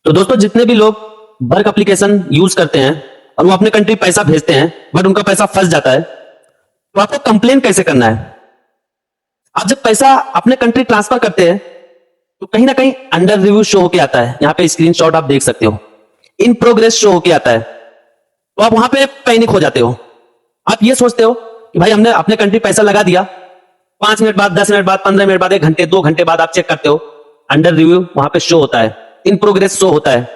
तो दोस्तों जितने भी लोग वर्क एप्लीकेशन यूज करते हैं और वो अपने कंट्री पैसा भेजते हैं बट उनका पैसा फंस जाता है, तो आपको कंप्लेन कैसे करना है? आप जब पैसा अपने कंट्री ट्रांसफर करते हैं तो कहीं ना कहीं अंडर रिव्यू शो होके आता है। यहां पे स्क्रीनशॉट आप देख सकते हो, इन प्रोग्रेस शो होके आता है। तो आप वहां पे पैनिक हो जाते हो। आप ये सोचते हो कि भाई हमने अपने कंट्री पैसा लगा दिया, 5 मिनट बाद, 10 मिनट बाद, 15 मिनट बाद, 1 घंटे 2 घंटे बाद आप चेक करते हो, अंडर रिव्यू वहां पे शो होता है, इन प्रोग्रेस शो होता है।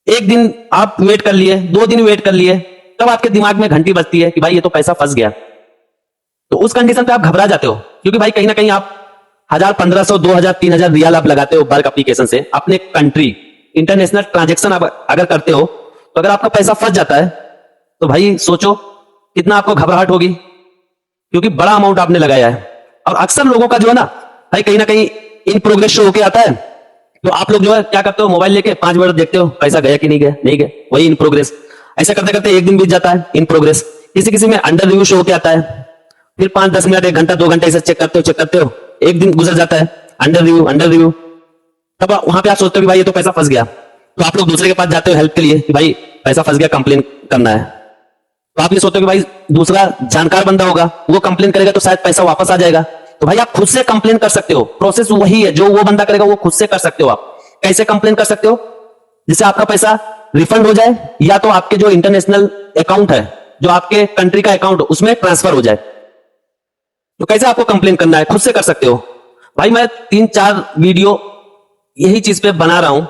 एक दिन आप वेट कर लिए, 2 दिन वेट कर लिए, तब आपके दिमाग में घंटी बजती है कि भाई ये तो पैसा फंस गया। तो उस कंडीशन पे आप घबरा जाते हो, क्योंकि भाई कहीं ना कहीं आप 1000, 1500, 2000, 3000 रियाल आप लगाते हो वर्क एप्लीकेशन से अपने कंट्री इंटरनेशनल ट्रांजैक्शन अगर करते हो। तो अगर आपका पैसा फंस जाता है तो भाई सोचो कितना आपको घबराहट होगी, क्योंकि बड़ा अमाउंट आपने लगाया है। और अक्सर लोगों का जो है ना भाई कहीं ना कहीं इन प्रोग्रेस शो होके आता है। तो आप लोग जो है क्या करते हो, मोबाइल लेके 5 मिनट देखते हो पैसा गया कि नहीं गया, नहीं गया, वही इन प्रोग्रेस। ऐसा करते करते 1 दिन बीत जाता है, इन प्रोग्रेस। किसी किसी में अंडर रिव्यू शो होके आता है, फिर 5-10 मिनट, 1 घंटा 2 घंटे ऐसे चेक करते हो, 1 दिन गुजर जाता है, अंडर रिव्यू। तब वहां पे आप सोचते हो कि भाई ये तो पैसा फंस गया। तो आप लोग दूसरे के पास जाते हो हेल्प के लिए कि भाई पैसा फंस गया, कंप्लेन करना है। तो आप ये सोचते हो कि भाई दूसरा जानकार बंदा होगा, वो कंप्लेन करेगा तो शायद पैसा वापस आ जाएगा। तो भाई आप खुद से कंप्लेन कर सकते हो, प्रोसेस वही है जो वो बंदा करेगा, वो खुद से कर सकते हो। आप कैसे कंप्लेन कर सकते हो? जिससे आपका पैसा रिफंड हो जाए, या तो आपके जो इंटरनेशनल अकाउंट है, जो आपके कंट्री का अकाउंट, उसमें ट्रांसफर हो जाए। तो कैसे आपको कंप्लेन करना है? खुद से कर सकते हो। भाई मैं 3-4 वीडियो यही चीज पे बना रहा हूं।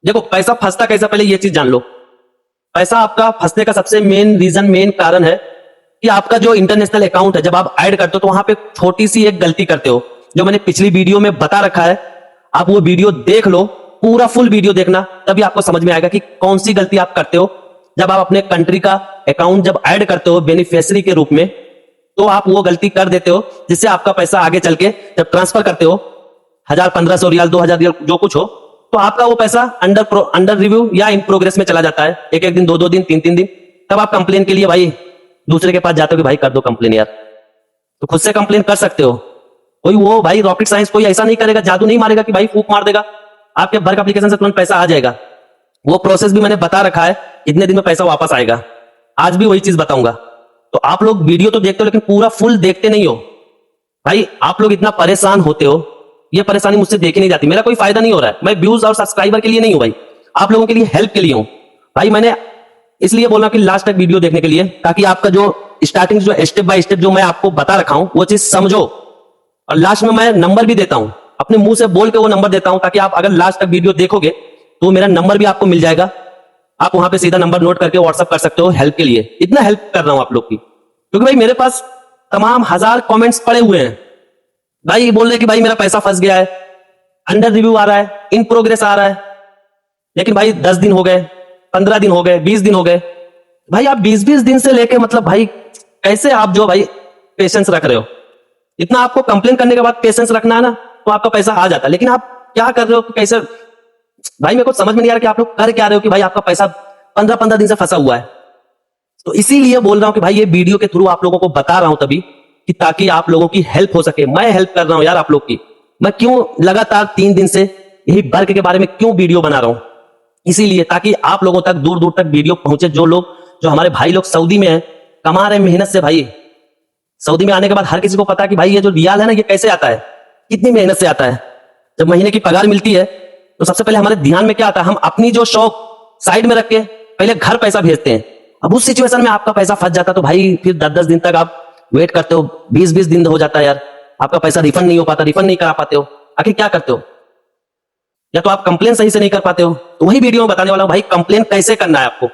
देखो पैसा फंसता कैसा, पहले ये चीज जान लो। पैसा आपका फंसने का सबसे मेन कारण है कि आपका जो इंटरनेशनल अकाउंट है, जब आप ऐड करते हो तो वहां पे छोटी सी एक गलती करते हो, जो मैंने पिछली वीडियो में बता रखा है। आप वो वीडियो देख लो, पूरा फुल वीडियो देखना, तभी आपको समझ में आएगा कि कौन सी गलती आप करते हो। जब आप अपने कंट्री का अकाउंट जब ऐड करते हो बेनिफिशियरी के रूप में, तो आप वो गलती कर देते हो जिससे आपका पैसा आगे चल के जब ट्रांसफर करते हो 1000, 1500 रियाल, 2000 रियाल, जो कुछ हो, तो आपका वो पैसा अंडर रिव्यू या इन प्रोग्रेस में चला जाता है। 1-1 दिन, 2-2 दिन, 3-3 दिन। तब आप कंप्लेन के लिए भाई दूसरे के पास जाते हो कि भाई कर दो कंप्लेन यार। तो खुद से कंप्लेन कर सकते हो। कोई वो भाई रॉकेट साइंस कोई ऐसा नहीं करेगा, जादू नहीं मारेगा कि भाई फूंक मार देगा आपके वर्क एप्लीकेशन से तुरंत पैसा आ जाएगा। वो प्रोसेस भी मैंने बता रखा है, इतने दिन में पैसा वापस आएगा। आज भी वही चीज बताऊंगा। तो आप लोग वीडियो तो देखते हो लेकिन पूरा फुल देखते नहीं हो। भाई आप लोग इतना परेशान होते हो, ये परेशानी मुझसे देखी नहीं जाती। मेरा कोई फायदा नहीं हो रहा है, मैं व्यूज और सब्सक्राइबर के लिए नहीं हूं भाई, आप लोगों के लिए हेल्प के लिए हूं। भाई मैंने इसलिए बोला कि लास्ट तक वीडियो देखने के लिए, ताकि आपका जो स्टार्टिंग जो स्टेप बाय स्टेप जो मैं आपको बता रखा हूं वो चीज समझो। और लास्ट में मैं नंबर भी देता हूं, अपने मुंह से बोल के वो नंबर देता हूं, ताकि आप अगर लास्ट तक वीडियो देखोगे तो मेरा नंबर भी आपको मिल जाएगा। आप वहां पे सीधा नंबर नोट करके व्हाट्सअप कर सकते हो हेल्प के लिए। इतना हेल्प कर रहा हूं आप लोग की, क्योंकि भाई मेरे पास तमाम 1000 कमेंट्स पड़े हुए हैं। भाई बोल रहे कि भाई मेरा पैसा फंस गया है, अंडर रिव्यू आ रहा है, इन प्रोग्रेस आ रहा है। लेकिन भाई 10 दिन हो गए, 15 दिन हो गए, 20 दिन हो गए। भाई आप 20-20 दिन से लेके मतलब भाई कैसे आप जो भाई पेशेंस रख रहे हो? इतना आपको कंप्लेन करने के बाद पेशेंस रखना है ना, तो आपका पैसा आ जाता है। लेकिन आप क्या कर रहे हो कि कैसे? भाई मेरे को समझ में नहीं आ रहा कि आप लोग कर क्या रहे हो कि भाई आपका पैसा 15-15 दिन से फंसा हुआ है। तो इसीलिए बोल रहा हूं कि भाई ये वीडियो के थ्रू आप लोगों को बता रहा हूं तभी, कि ताकि आप लोगों की हेल्प हो सके। मैं हेल्प कर रहा हूं यार आप लोग की। मैं क्यों लगातार 3 दिन से यही वर्क के बारे में क्यों वीडियो बना रहा हूं? इसीलिए ताकि आप लोगों तक दूर दूर तक वीडियो पहुंचे। जो हमारे भाई लोग सऊदी में हैं, कमा रहे मेहनत से। भाई सऊदी में आने के बाद हर किसी को पता है कि भाई ये जो रियाल है ना, ये कैसे आता है, कितनी मेहनत से आता है। जब महीने की पगार मिलती है तो सबसे पहले हमारे ध्यान में क्या आता है, हम अपनी जो शौक साइड में रख के पहले घर पैसा भेजते हैं। अब उस सिचुएशन में आपका पैसा फंस जाता तो भाई फिर 10-10 दिन तक आप वेट करते हो, 20-20 दिन हो जाता है यार, आपका पैसा रिफंड नहीं हो पाता, रिफंड नहीं करा पाते हो। आखिर क्या करते हो? या तो आप कंप्लेन सही से नहीं कर पाते हो। तो वही वीडियो में बताने वाला हूं भाई, कंप्लेन कैसे करना है आपको।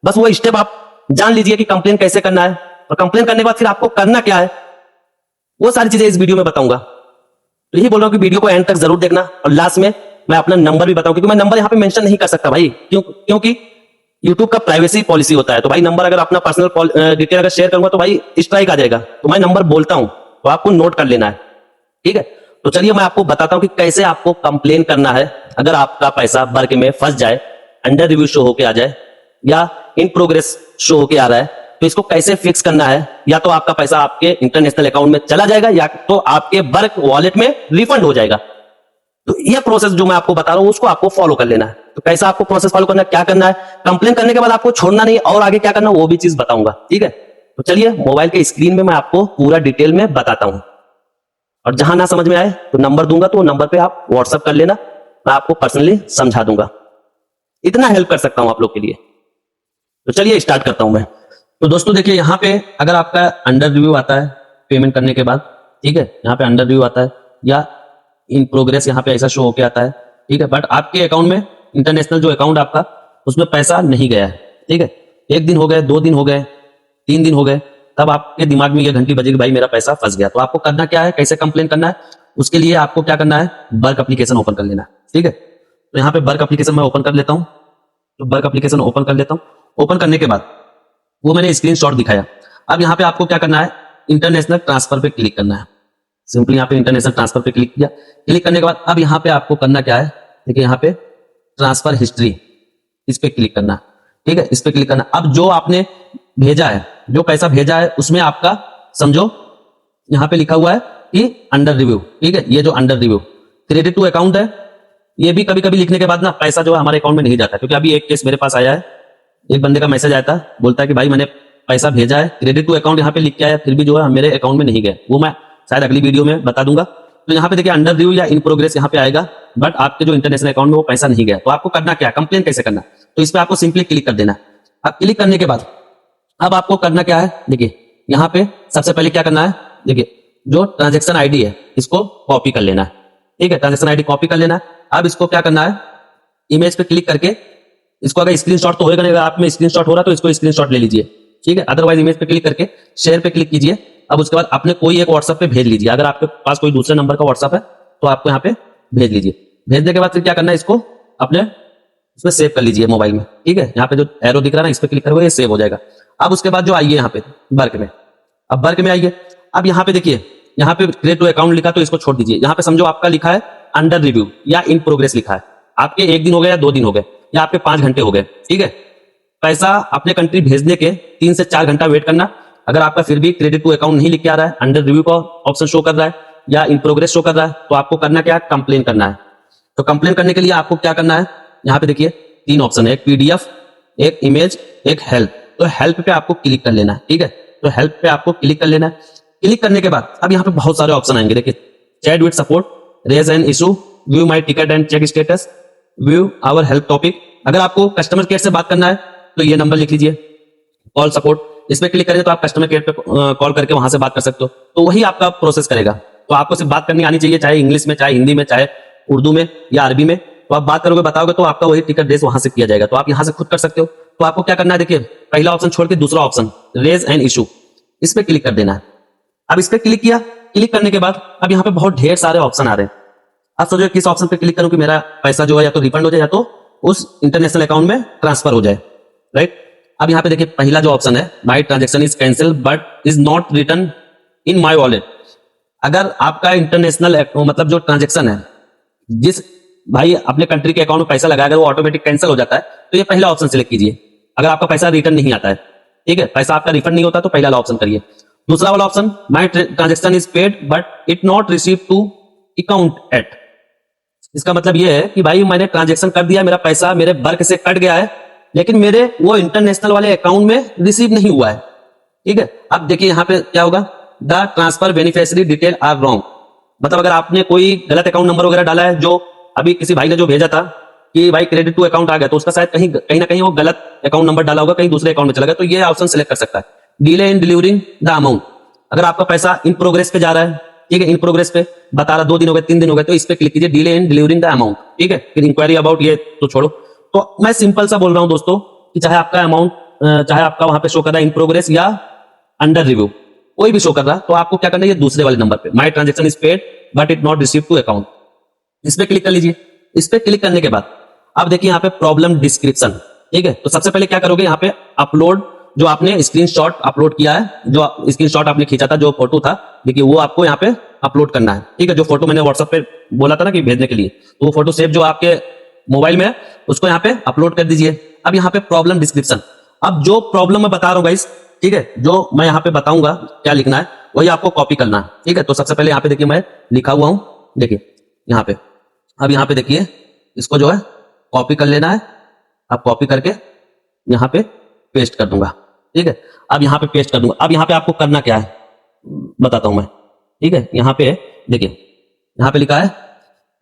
बस वो स्टेप आप जान लीजिए कि कंप्लेन कैसे करना है, और कंप्लेन करने के बाद फिर आपको करना क्या है, वो सारी चीजें इस वीडियो में बताऊंगा। तो यही बोल रहा हूं कि वीडियो को एंड तक जरूर देखना। और लास्ट में मैं अपना नंबर भी बताऊं, क्योंकि मैं नंबर यहां पे मेंशन नहीं कर सकता भाई, क्योंकि यूट्यूब का प्राइवेसी पॉलिसी होता है। तो भाई नंबर अगर अपना पर्सनल डिटेल अगर शेयर करूंगा तो भाई स्ट्राइक आ जाएगा। तो मैं नंबर बोलता हूं, तो आपको नोट कर लेना है, ठीक है? तो चलिए मैं आपको बताता हूं कि कैसे आपको कंप्लेन करना है अगर आपका पैसा वर्क में फंस जाए, अंडर रिव्यू शो होके आ जाए, या इन प्रोग्रेस शो होके आ रहा है। तो इसको कैसे फिक्स करना है, या तो आपका पैसा आपके इंटरनेशनल अकाउंट में चला जाएगा, या तो आपके वर्क वॉलेट में रिफंड हो जाएगा। तो ये प्रोसेस जो मैं आपको बता रहा हूं उसको आपको फॉलो कर लेना है। तो कैसा आपको प्रोसेस फॉलो करना है, क्या करना है, कंप्लेन करने के बाद आपको छोड़ना नहीं, और आगे क्या करना वो भी चीज बताऊंगा, ठीक है। तो चलिए मोबाइल के स्क्रीन में मैं आपको पूरा डिटेल में बताता हूं, और जहां ना समझ में आए तो नंबर दूंगा, तो नंबर पे आप व्हाट्सअप कर लेना, मैं आपको पर्सनली समझा दूंगा। इतना हेल्प कर सकता हूं आप लोग के लिए। तो चलिए स्टार्ट करता हूं मैं। तो दोस्तों देखिए, यहाँ पे अगर आपका अंडर रिव्यू आता है पेमेंट करने के बाद, ठीक है, यहाँ पे अंडर रिव्यू आता है या इन प्रोग्रेस यहाँ पे ऐसा शो होके आता है, ठीक है, बट आपके अकाउंट में इंटरनेशनल जो अकाउंट आपका उसमें पैसा नहीं गया है, ठीक है, 1 दिन हो गए, 2 दिन हो गए, 3 दिन हो गए, तब आपके दिमाग में ये घंटी बजेगी भाई मेरा पैसा फंस गया। तो आपको करना क्या है, कैसे कंप्लेन करना है, उसके लिए आपको क्या करना है, वर्क एप्लीकेशन ओपन कर लेना है, ठीक है। तो यहाँ पे वर्क एप्लीकेशन मैं ओपन कर लेता हूँ। तो वर्क एप्लीकेशन ओपन कर लेता हूँ। ओपन करने के बाद वो मैंने स्क्रीनशॉट दिखाया। अब यहाँ पे आपको क्या करना है, इंटरनेशनल ट्रांसफर पे क्लिक करना है। सिंपली यहाँ पे इंटरनेशनल ट्रांसफर पे क्लिक किया। क्लिक करने के बाद अब यहाँ पे आपको करना क्या है, देखिए यहाँ पे ट्रांसफर हिस्ट्री, इस पे क्लिक करना, ठीक है, इस पे क्लिक करना। अब जो आपने भेजा है, जो पैसा भेजा है उसमें आपका समझो यहाँ पे लिखा हुआ है कि अंडर रिव्यू, ठीक है, ये जो under review credit to account है, ये भी कभी कभी लिखने के बाद ना पैसा जो है हमारे अकाउंट में नहीं जाता। क्योंकि अभी एक केस मेरे पास आया है, एक बंदे का मैसेज आया था, बोलता है कि भाई मैंने पैसा भेजा है, क्रेडिट टू अकाउंट यहाँ पे लिख के आया, फिर भी जो है मेरे अकाउंट में नहीं गया। वो मैं शायद अगली वीडियो में बता दूंगा। तो यहाँ पे देखिए अंडर रिव्यू या इन प्रोग्रेस यहाँ पे आएगा, बट आपके जो इंटरनेशनल अकाउंट में वो पैसा नहीं गया। तो आपको करना क्या, कंप्लेन कैसे करना, तो इस पे आपको सिंपली क्लिक कर देना। अब क्लिक करने के बाद अब आपको करना क्या है, देखिए यहाँ पे सबसे पहले क्या करना है, देखिए जो ट्रांजेक्शन आईडी है इसको कॉपी कर लेना है, ठीक है, ट्रांजेक्शन आईडी कॉपी कर लेना है। अब इसको क्या करना है, इमेज पे क्लिक करके इसको, अगर स्क्रीनशॉट तो होगा नहीं, अगर आप में स्क्रीनशॉट हो रहा तो इसको स्क्रीनशॉट ले लीजिए, ठीक है, अदरवाइज इमेज पे क्लिक करके शेयर पे क्लिक कीजिए। अब उसके बाद अपने कोई एक व्हाट्सएप पे भेज लीजिए। अगर आपके पास कोई दूसरे नंबर का व्हाट्सएप है तो आपको यहाँ पे भेज लीजिए। भेजने के बाद फिर क्या करना है, इसको अपने इसमें सेव कर लीजिए मोबाइल में, ठीक है, यहाँ पे जो एरो दिख रहा है ना इस पे क्लिक करोगे ये सेव हो जाएगा। अब उसके बाद जो आइए यहाँ पे वर्क में, अब वर्क में आइए। अब यहाँ पे देखिए यहाँ पे क्रिएट टू अकाउंट लिखा तो इसको छोड़ दीजिए। यहाँ पे समझो आपका लिखा है अंडर रिव्यू या इन प्रोग्रेस लिखा है, आपके 1 दिन हो गए या 2 दिन हो गए या आपके 5 घंटे हो गए, ठीक है। पैसा अपने कंट्री भेजने के 3 से 4 घंटा वेट करना। अगर आपका फिर भी क्रेडिट टू अकाउंट नहीं लिख के आ रहा है, अंडर रिव्यू का ऑप्शन शो कर रहा है या इन प्रोग्रेस शो कर रहा है, तो आपको करना क्या है, कंप्लेन करना है। तो कंप्लेन करने के लिए आपको क्या करना है, यहाँ पे देखिए 3 ऑप्शन है, एक पीडीएफ, एक इमेज, एक हेल्प। तो हेल्प पे आपको क्लिक कर लेना है, ठीक है। तो हेल्प पे आपको क्लिक कर लेना है। क्लिक करने के बाद अब यहाँ पे बहुत सारे ऑप्शन आएंगे, देखिए chat with support, raise an issue, view my ticket and check status, view our help topic. अगर आपको कस्टमर केयर से बात करना है तो ये नंबर लिख लीजिए, कॉल सपोर्ट, इस पे क्लिक करेंगे तो आप कस्टमर केयर पे कॉल करके वहां से बात कर सकते हो। तो वही आपका प्रोसेस करेगा। तो आपको सिर्फ बात करनी आनी चाहिए, चाहे इंग्लिश में, चाहे हिंदी में, चाहे उर्दू में या अरबी में। तो आप बात करोगे, बताओगे, तो आपका वही टिकट रेज वहां से किया जाएगा। तो आप यहाँ से खुद कर सकते हो। तो आपको क्या करना है, देखिए पहला ऑप्शन छोड़ के दूसरा ऑप्शन रेज एन इशू, इस पे क्लिक कर देना है। अब इस पे क्लिक किया, क्लिक करने के बाद अब यहाँ पे बहुत ढेर सारे ऑप्शन आ रहे हैं। आप सोचो किस ऑप्शन पे क्लिक करूं कि मेरा पैसा जो है या तो रिफंड हो जाए या तो उस इंटरनेशनल अकाउंट में ट्रांसफर हो जाए, राइट। अब यहाँ पे देखिए पहला जो ऑप्शन है, my transaction is cancel but is not return in my wallet. अगर आपका इंटरनेशनल मतलब जो ट्रांजेक्शन है, जिस भाई अपने कंट्री के अकाउंट में पैसा लगाया, अगर वो ऑटोमेटिक कैंसिल हो जाता है तो ये पहला ऑप्शन सिलेक्ट कीजिए। अगर आपका पैसा रिटर्न नहीं आता है, ठीक है, पैसा आपका रिफंड नहीं होता तो पहला वाला ऑप्शन करिए। दूसरा वाला option, my transaction is paid but it not receive to account yet. इसका मतलब ये है कि भाई मैंने ट्रांजेक्शन कर दिया, मेरा पैसा मेरे वर्क से कट गया है, लेकिन मेरे वो इंटरनेशनल वाले अकाउंट में रिसीव नहीं हुआ है, ठीक है। अब देखिए यहाँ पे क्या होगा, the transfer beneficiary detail are wrong. मतलब अगर आपने कोई गलत अकाउंट नंबर वगैरह डाला है, जो अभी किसी भाई ने जो भेजा था कि भाई क्रेडिट टू अकाउंट आ गया, तो उसका शायद कहीं ना कहीं वो गलत अकाउंट नंबर डाला होगा, कहीं दूसरे अकाउंट में चला गया, तो ये ऑप्शन सिलेक्ट कर सकता है। Delay in delivering the amount, अगर आपका पैसा इन प्रोग्रेस पे जा रहा है, ठीक है, इन प्रोग्रेस पे बता रहा 2 दिन हो गए, 3 दिन हो गए, तो इस पे क्लिक कीजिए, delay in delivering the amount, ठीक है। फिर इंक्वायरी अबाउट ये तो छोड़ो। तो मैं सिंपल सा बोल रहा हूं दोस्तों कि चाहे आपका अमाउंट, चाहे आपका वहां पे शो कर रहा है इन प्रोग्रेस या अंडर रिव्यू, कोई भी शो कर रहा है, तो आपको क्या करना है, ये दूसरे वाले नंबर पे my transaction is paid but it not receive to account, इस पे क्लिक कर लीजिए। इस पे क्लिक करने के बाद अब देखिए यहाँ पे प्रॉब्लम डिस्क्रिप्शन, ठीक है। तो सबसे पहले क्या करोगे, यहाँ पे अपलोड, जो आपने स्क्रीनशॉट अपलोड किया है, जो स्क्रीनशॉट आपने खींचा था, जो फोटो था, देखिए वो आपको यहाँ पे अपलोड करना है, ठीक है। जो फोटो मैंने व्हाट्सएप पे बोला था ना कि भेजने के लिए, तो वो फोटो सेव जो आपके मोबाइल में है उसको यहाँ पे अपलोड कर दीजिए। अब यहाँ पे प्रॉब्लम डिस्क्रिप्शन, अब जो प्रॉब्लम मैं बता रहा हूँ गाइस, ठीक है, जो मैं यहाँ पे बताऊंगा क्या लिखना है वही आपको कॉपी करना है, ठीक है। तो सबसे पहले यहाँ पे देखिए मैं लिखा हुआ हूँ, देखिए यहाँ पे अब यहाँ पे देखिए, इसको जो है कॉपी कर लेना है। अब कॉपी करके यहाँ पे पेस्ट कर दूंगा, ठीक है। अब यहाँ पे पेस्ट कर दूंगा। अब यहाँ पे आपको करना क्या है बताता हूं मैं, ठीक है। यहाँ पे देखिए, यहाँ पे लिखा है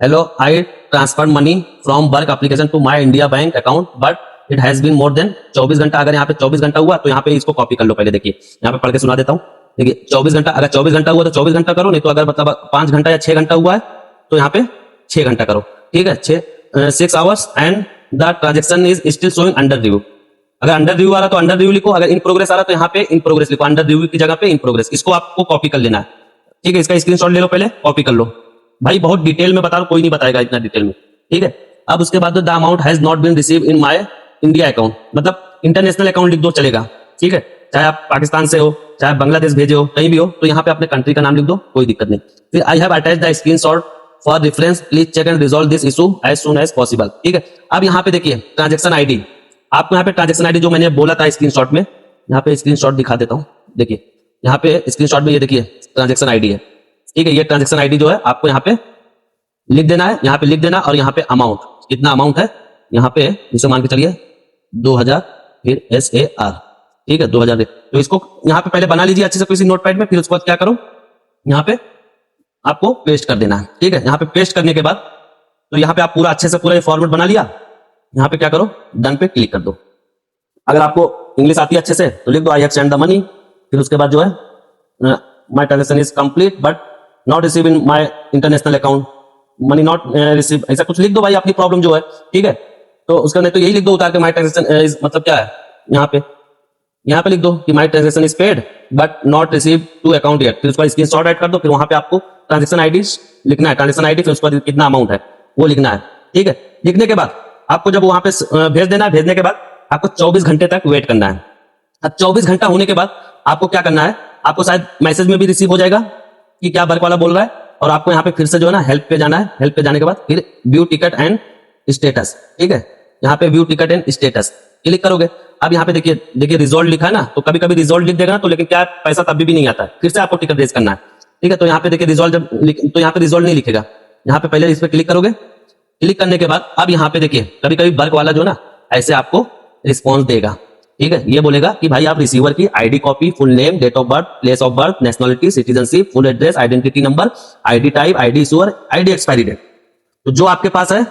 hello, I transfer money from work application to my India bank account but it has been more than 24 घंटा। अगर यहाँ पे 24 घंटा हुआ तो यहाँ पे इसको कॉपी कर लो। पहले देखिए, यहाँ पे पढ़ के सुना देता हूँ। देखिए 24 घंटा, अगर 24 घंटा हुआ तो 24 घंटा करो, नहीं तो अगर मतलब 5 घंटा या 6 घंटा हुआ है तो यहाँ पे 6 घंटा करो, ठीक है। 6 hours and the transaction is still showing under review. अगर अंडर रिव्यू आ रहा तो अंडर रिव्यू लिखो, अगर इन प्रोग्रेस आ रहा तो यहाँ पे इन प्रोग्रेस लिखो, अंडर रिव्यू की जगह पे इन प्रोग्रेस। इसको आपको कॉपी कर लेना है, ठीक है। इसका स्क्रीनशॉट ले लो, पहले कॉपी कर लो भाई। बहुत डिटेल में बता रहा हूं, कोई नहीं बताएगा इतना डिटेल में, ठीक है। अब उसके बाद the amount has not been receive in my India account, मतलब इंटरनेशनल अकाउंट लिख दो चलेगा, ठीक है। चाहे आप पाकिस्तान से हो, चाहे बांग्लादेश भेजे हो, कहीं भी हो, तो यहाँ पे अपने कंट्री का नाम लिख दो, कोई दिक्कत नहीं। फिर I have attached the screenshot for reference, please check and resolve this issue as soon as possible, ठीक है। अब यहाँ पे देखिए ट्रांजेक्शन आईडी, आपको यहाँ पे ट्रांजेक्शन आईडी जो मैंने बोला था स्क्रीनशॉट में, यहाँ पे स्क्रीनशॉट दिखा देता हूँ। देखिए यहाँ पे स्क्रीनशॉट में ये देखिए ट्रांजेक्शन आईडी है, ठीक है। ये ट्रांजेक्शन आईडी जो है आपको यहाँ पे लिख देना है, यहाँ पे लिख देना, और यहाँ पे अमाउंट कितना अमाउंट है, यहाँ पे जिसे मान के चलिए 2000, फिर SAR, ठीक है 2000। तो इसको यहाँ पे पहले बना लीजिए अच्छे से किसी नोटपैड में, फिर उसके बाद क्या करो, यहाँ पे आपको पेस्ट कर देना है, ठीक है। यहाँ पे पेस्ट करने के बाद तो यहाँ पे आप पूरा अच्छे से पूरा ये फॉर्मेट बना लिया। यहाँ पे क्या करो, डन पे क्लिक कर दो। अगर आपको इंग्लिश आती है अच्छे से तो लिख दो I have send the money. फिर उसके बाद जो है my transaction is complete but not receive in my international account, money not receive, ऐसा कुछ लिख दो भाई अपनी प्रॉब्लम जो है, ठीक है। तो उसका नहीं तो यही लिख दो उतार के माय ट्रांजेक्शन इज, मतलब क्या है, यहाँ पे लिख दो कि my transaction is paid but not receive to account yet. फिर उसका स्क्रीनशॉट ऐड कर दो, फिर वहां पे आपको ट्रांजेक्शन आईडी लिखना है, ट्रांजेक्शन आईडी, फिर उसके बाद कितना अमाउंट है वो लिखना है, ठीक है। लिखने के बाद आपको जब वहां पे भेज देना है, भेजने के बाद आपको 24 घंटे तक वेट करना है। अब 24 घंटा होने के बाद आपको क्या करना है, आपको शायद मैसेज में भी रिसीव हो जाएगा कि क्या वर्क वाला बोल रहा है, और आपको यहाँ पे फिर से जो है ना हेल्प पे जाना है। हेल्प पे जाने के बाद फिर व्यू टिकट एंड स्टेटस, ठीक है। यहाँ पे view ticket and status click करोगे। अब यहाँ पे देखिए रिजॉल्व लिखा है ना, तो कभी कभी रिजॉल्व लिख देगा ना, तो लेकिन क्या पैसा तब भी नहीं आता है, फिर से आपको टिकट रेज करना है, ठीक है। तो यहाँ पे देखिए रिजॉल्व जब तो यहाँ पे रिजॉल्व नहीं लिखेगा, यहाँ पे पहले इस पर क्लिक करोगे। क्लिक करने के बाद अब यहाँ पे देखिए कभी कभी वर्क वाला जो ना ऐसे आपको रिस्पॉन्स देगा, ठीक है। ये बोलेगा कि भाई आप रिसीवर की ID copy, full name, date of birth, place of birth, nationality, citizenship, full address, identity number, ID type, ID issuer, ID expiry date. तो जो आपके पास है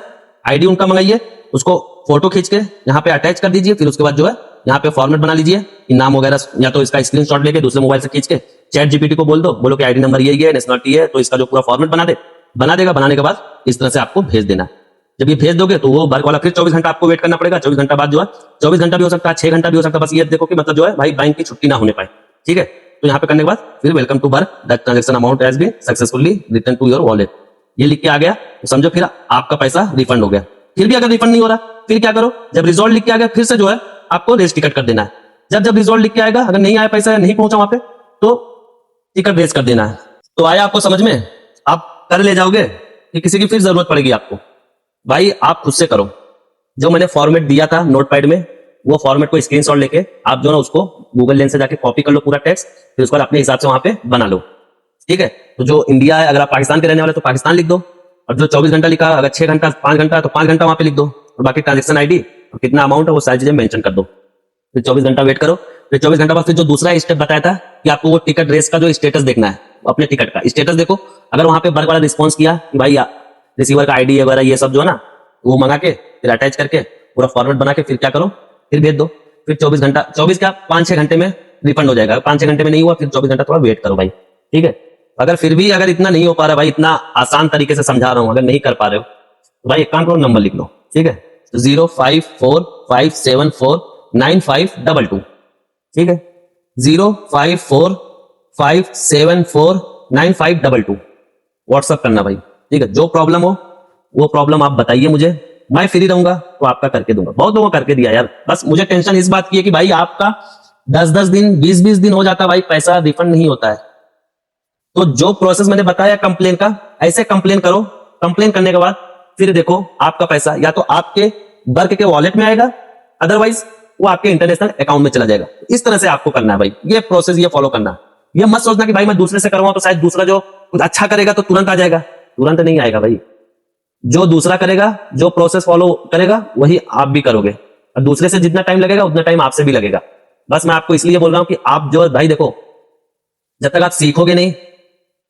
आईडी उनका मंगाइए, उसको फोटो खींच के यहाँ पे अटैच कर दीजिए। फिर उसके बाद जो है यहाँ पे फॉर्मेट बना लीजिए कि नाम वगैरह, या तो इसका स्क्रीनशॉट लेके दूसरे मोबाइल से खींच के चैट जीपीटी को बोलो कि आईडी नंबर ये है, नेशनलिटी है, तो इसका जो पूरा फॉर्मेट बना देगा। बनाने के बाद इस तरह से आपको भेज देना। जब ये भेज दोगे तो वो वर्क वाला फिर 24 घंटा आपको वेट करना पड़ेगा। 24 घंटा बाद जो है, 24 घंटा भी हो सकता है, 6 घंटा भी हो सकता है, बस ये देखो कि मतलब जो है भाई बैंक की छुट्टी ना होने पाए, ठीक है। तो यहाँ पे करने के बाद फिर welcome to work, that transaction amount has been successfully return to your wallet, ये लिख के आ गया तो समझो फिर आपका पैसा रिफंड हो गया। फिर भी अगर रिफंड नहीं हो रहा फिर क्या करो, जब रिजॉल्व लिख के आ गया फिर से जो है आपको रेस टिकट कर देना है। जब रिजॉल्व लिख के आएगा, अगर नहीं आया पैसा या नहीं पहुंचा वहां पे, तो टिकट रेस कर देना है। तो आया आपको समझ में, आप कर ले जाओगे कि किसी की फिर जरूरत पड़ेगी आपको, भाई आप खुद से करो। जो मैंने फॉर्मेट दिया था नोटपैड में, वो फॉर्मेट को स्क्रीनशॉट लेके आप जो ना उसको गूगल लेंस से जाके कॉपी कर लो पूरा टेक्स्ट, फिर उसके बाद अपने हिसाब से वहां पे बना लो, ठीक है। तो जो इंडिया है, अगर आप पाकिस्तान के रहने वाले तो पाकिस्तान लिख दो, और जो 24 घंटा लिखा, अगर 6 घंटा 5 घंटा तो 5 घंटा वहां पे लिख दो, और बाकी ट्रांजेक्शन आईडी और कितना अमाउंट है वो सारी चीजें मेंशन कर दो। फिर 24 घंटा वेट करो। फिर 24 घंटा बाद फिर जो दूसरा स्टेप बताया था कि आपको वो टिकट रेस का जो स्टेटस देखना है, अपने टिकट का स्टेटस देखो। अगर वहां पे वर्क वाला रिस्पॉन्स किया कि भाई रिसीवर का आईडी वगैरह ये सब जो है ना वो मंगा के फिर अटैच करके पूरा फॉर्मेट बना के फिर क्या करो, फिर भेज दो। फिर 24 घंटा, 24 क्या 5-6 घंटे में रिफंड हो जाएगा। 5-6 घंटे में नहीं हुआ फिर 24 घंटा थोड़ा वेट करो भाई, ठीक है। अगर फिर भी अगर इतना नहीं हो पा रहा भाई, इतना आसान तरीके से समझा रहा हूं, अगर नहीं कर पा रहे हो तो भाई एक काम करो, नंबर लिख लो, ठीक है। 054574952, ठीक है। 054574952 व्हाट्सअप करना भाई, ठीक है। जो प्रॉब्लम हो वो प्रॉब्लम आप बताइए मुझे, मैं फ्री रहूंगा तो आपका करके दूंगा। बहुत लोगों करके दिया यार, बस मुझे टेंशन इस बात की है कि भाई आपका 10-10 दिन 20-20 दिन हो जाता है भाई, पैसा रिफंड नहीं होता है। तो जो प्रोसेस मैंने बताया कंप्लेन का, ऐसे कंप्लेन करो। कंप्लेन करने के बाद फिर देखो आपका पैसा या तो आपके वर्क के वॉलेट में आएगा, अदरवाइज वो आपके इंटरनेशनल अकाउंट में चला जाएगा। इस तरह से आपको करना है भाई, ये प्रोसेस ये फॉलो करना। ये मत सोचना कि भाई मैं दूसरे से करवाऊं तो शायद दूसरा जो कुछ अच्छा करेगा तो तुरंत आ जाएगा, तुरंत नहीं आएगा भाई। जो दूसरा करेगा, जो प्रोसेस फॉलो करेगा, वही आप भी करोगे। और दूसरे से जितना टाइम लगेगा उतना टाइम आपसे भी लगेगा। बस मैं आपको इसलिए बोल रहा हूं कि आप जो भाई देखो, जब तक आप सीखोगे नहीं,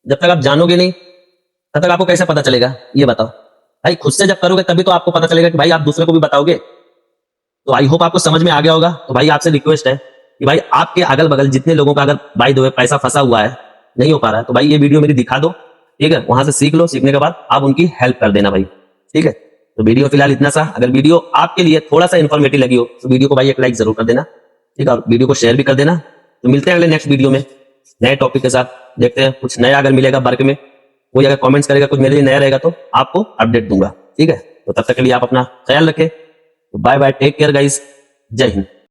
जब तक आप जानोगे नहीं, तब तक आपको कैसे पता चलेगा ये बताओ भाई। खुद से जब करोगे तभी तो आपको पता चलेगा कि भाई आप दूसरे को भी बताओगे। तो आई होप आपको समझ में आ गया होगा। तो भाई आपसे रिक्वेस्ट है कि भाई आपके अगल बगल जितने लोगों का अगर बाय द वे पैसा फंसा हुआ है, नहीं हो पा रहा है, तो भाई ये वीडियो मेरी दिखा दो, ठीक है। वहां से सीख लो, सीखने के बाद आप उनकी हेल्प कर देना भाई, ठीक है। तो वीडियो फिलहाल इतना सा। अगर वीडियो आपके लिए थोड़ा सा इन्फॉर्मेटिव लगी हो तो वीडियो को भाई एक लाइक जरूर कर देना, ठीक है। और वीडियो को शेयर भी कर देना। तो मिलते हैं अगले नेक्स्ट वीडियो में नए टॉपिक के साथ। देखते हैं कुछ नया अगर मिलेगा वर्क में, कोई अगर कमेंट्स करेगा कुछ मेरे लिए नया रहेगा तो आपको अपडेट दूंगा, ठीक है। तो तब तक के लिए आप अपना ख्याल रखें। Bye bye, take care guys, जय हिंद।